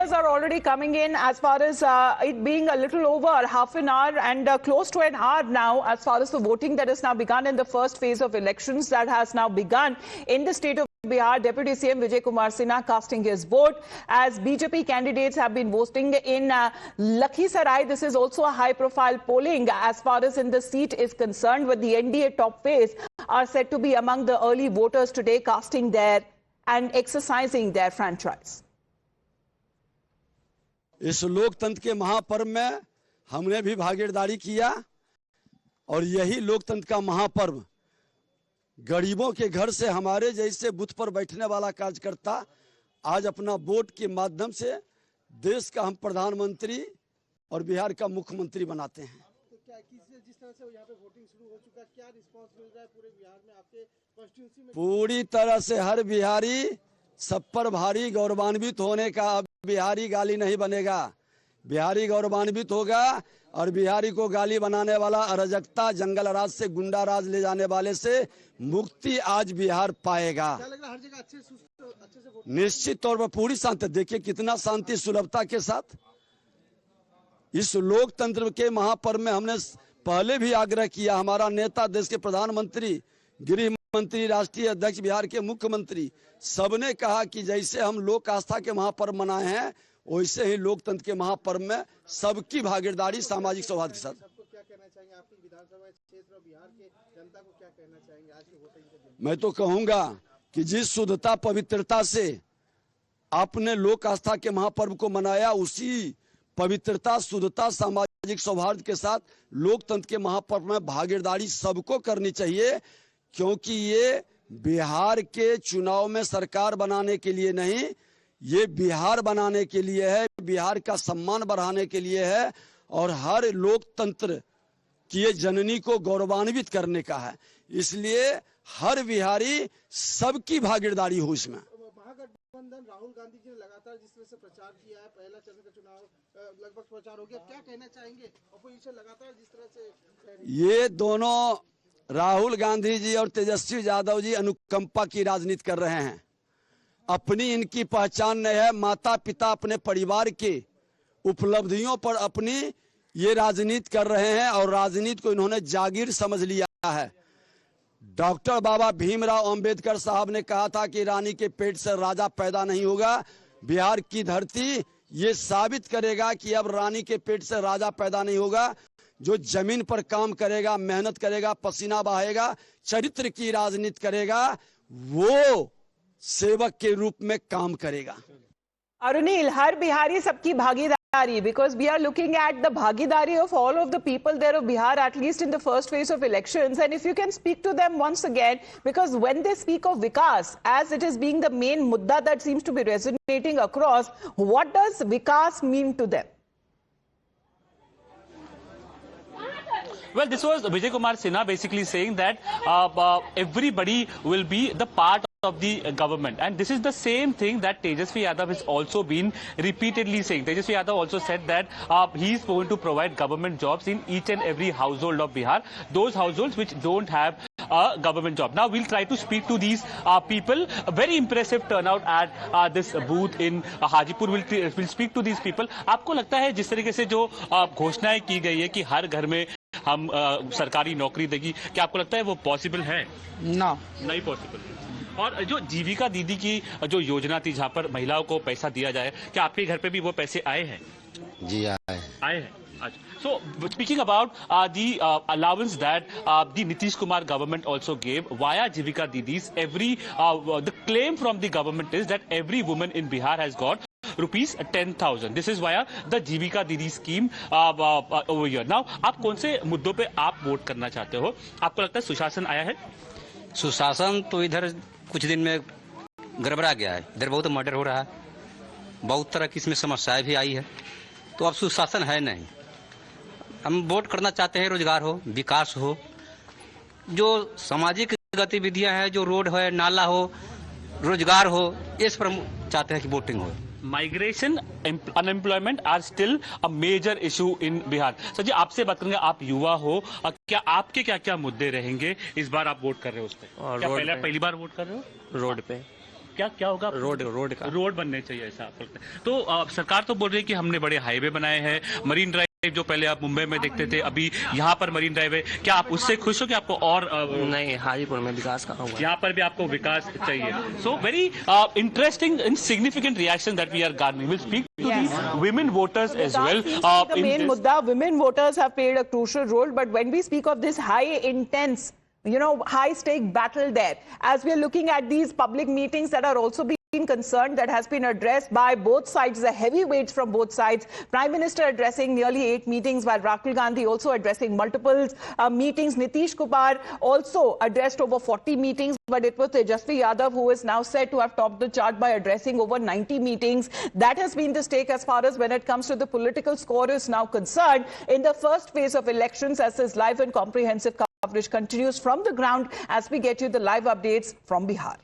numbers are already coming in as far as it being a little over half an hour and close to an hour now as far as the voting that has now begun in the first phase of elections that has now begun in the state of Bihar. Deputy CM Vijay Kumar Sinha casting his vote as BJP candidates have been voting in Lakhisarai. This is also a high-profile polling as far as in the seat is concerned, with the NDA top phase are said to be among the early voters today casting their and exercising their franchise. इस लोकतंत्र के महापर्व में हमने भी भागीदारी किया और यही लोकतंत्र का महापर्व गरीबों के घर से हमारे जैसे बूथ पर बैठने वाला कार्यकर्ता आज अपना वोट के माध्यम से देश का हम प्रधानमंत्री और बिहार का मुख्यमंत्री बनाते हैं। जिस तरह से यहाँ पे वोटिंग शुरू हो चुका, क्या रिस्पांस मिल रहा है पूरे बिहार में आपके कॉन्स्टिट्यूएंसी में? पूरी तरह से हर बिहारी सब पर भारी गौरवान्वित होने का। अब बिहारी गाली नहीं बनेगा, बिहारी गौरवान्वित होगा और बिहारी को गाली बनाने वाला अराजकता जंगल राज से गुंडा राज ले जाने वाले से मुक्ति आज बिहार पाएगा। क्या लग रहा है हर जगह अच्छे से निश्चित तौर पर पूरी शांति। देखिए कितना शांति सुलभता के साथ इस लोकतंत्र के महापर्व में हमने पहले भी आग्रह किया। हमारा नेता, देश के प्रधानमंत्री, गृह मंत्री, राष्ट्रीय अध्यक्ष, बिहार के मुख्यमंत्री सबने कहा कि जैसे हम लोक आस्था के महापर्व मनाए हैं वैसे ही लोकतंत्र के महापर्व में सबकी भागीदारी सामाजिक सौहार्द के साथ। क्या कहना चाहेंगे आपकी विधानसभा क्षेत्र और बिहार के जनता को, क्या कहना चाहेंगे आज के वोटिंग के दिन? मैं तो कहूंगा कि जिस शुद्धता पवित्रता से आपने लोक आस्था के महापर्व को मनाया, उसी पवित्रता, शुद्धता, सामाजिक सौहार्द के साथ लोकतंत्र के महापर्व में भागीदारी सबको करनी चाहिए, क्योंकि ये बिहार के चुनाव में सरकार बनाने के लिए नहीं, ये बिहार बनाने के लिए है, बिहार का सम्मान बढ़ाने के लिए है और हर लोकतंत्र की ये जननी को गौरवान्वित करने का है। इसलिए हर बिहारी सबकी भागीदारी हो इसमें। महागठबंधन राहुल गांधी जी ने लगातार जिस तरह से प्रचार किया है, पहला चरण का चुनाव लगभग प्रचार हो गया, क्या कहना चाहेंगे? अपोजिशन लगातार जिस तरह से ये दोनों राहुल गांधी जी और तेजस्वी यादव जी अनुकंपा की राजनीति कर रहे हैं। अपनी इनकी पहचान नहीं है, माता पिता अपने परिवार के उपलब्धियों पर अपनी ये राजनीति कर रहे हैं और राजनीति को इन्होंने जागीर समझ लिया है। डॉक्टर बाबा भीमराव अंबेडकर साहब ने कहा था कि रानी के पेट से राजा पैदा नहीं होगा। बिहार की धरती ये साबित करेगा कि अब रानी के पेट से राजा पैदा नहीं होगा। जो जमीन पर काम करेगा, मेहनत करेगा, पसीना बहाएगा, चरित्र की राजनीति करेगा, वो सेवक के रूप में काम करेगा। Arunil, हर बिहारी सबकी भागीदारी, because we are looking at the भागीदारी of all of the people there of Bihar, at least in the first phase of elections, and if you can speak to them once again, because when they speak of Vikas, as it is being the main mudda that seems to be resonating across, what does Vikas mean to them? Well, this was Vijay Kumar Sinha basically saying that everybody will be the part of the government, and this is the same thing that Tejasvi Yadav has also been repeatedly saying. Tejasvi Yadav also said that he is going to provide government jobs in each and every household of Bihar, those households which don't have a government job. Now we'll try to speak to these people. A very impressive turnout at this booth in Hajipur. We'll speak to these people. आपको लगता है जिस तरीके से जो घोषणाएं की गई है कि हर घर में हम सरकारी नौकरी देगी, क्या आपको लगता है वो पॉसिबल है? ना, नहीं पॉसिबल। और जो जीविका दीदी की जो योजना थी जहाँ पर महिलाओं को पैसा दिया जाए, क्या आपके घर पे भी वो पैसे आए हैं? जी आए हैं। So speaking about the allowance that the Nitish Kumar government also gave via Jivika Didis, the claim from the government is that every woman in Bihar has got rupees 10,000. This is via the Jivika Didi scheme over here. Now, आप कौन से मुद्दों पे आप vote करना चाहते हो? आपको लगता है सुशासन आया है? सुशासन तो इधर कुछ दिन में गड़बड़ा गया है। इधर बहुत मर्डर हो रहा है, बहुत तरह की इसमें समस्याएं भी आई है, तो अब सुशासन है नहीं। हम वोट करना चाहते हैं रोजगार हो, विकास हो, जो सामाजिक गतिविधियां हैं, जो रोड है, नाला हो, रोजगार हो, इस पर चाहते हैं कि वोटिंग हो। Migration, unemployment are still a major issue in Bihar. Sir ji, आपसे बात करेंगे, आप युवा हो, क्या आपके क्या मुद्दे रहेंगे इस बार आप वोट कर रहे हो उस पर? क्या पहली बार वोट कर रहे हो? रोड पे क्या होगा? रोड का रोड बनने चाहिए, ऐसा आप बोलते हैं। तो सरकार तो बोल रही है कि हमने बड़े हाईवे बनाए हैं, मरीन ड्राइव जो पहले आप मुंबई में देखते थे, अभी यहाँ पर मरीन ड्राइव है। क्या आप उससे खुश हो कि आपको और नहीं, हाजीपुर में विकास कहाँ हुआ? यहाँ पर भी आपको विकास चाहिए? So very interesting and significant reaction that we are garnering. We'll speak to the women voters as well. The main mudda, women voters have played a crucial role, but when we speak of this high intense, high stake battle there, as we are looking at these public meetings that are also being concerned, that has been addressed by both sides, the heavyweights from both sides. Prime Minister addressing nearly 8 meetings, while Rahul Gandhi also addressing multiple meetings. Nitish Kumar also addressed over 40 meetings, but it was Tejasvi Yadav who is now said to have topped the chart by addressing over 90 meetings. That has been the stake as far as when it comes to the political score is now concerned in the first phase of elections, as this live and comprehensive coverage continues from the ground as we get you the live updates from Bihar.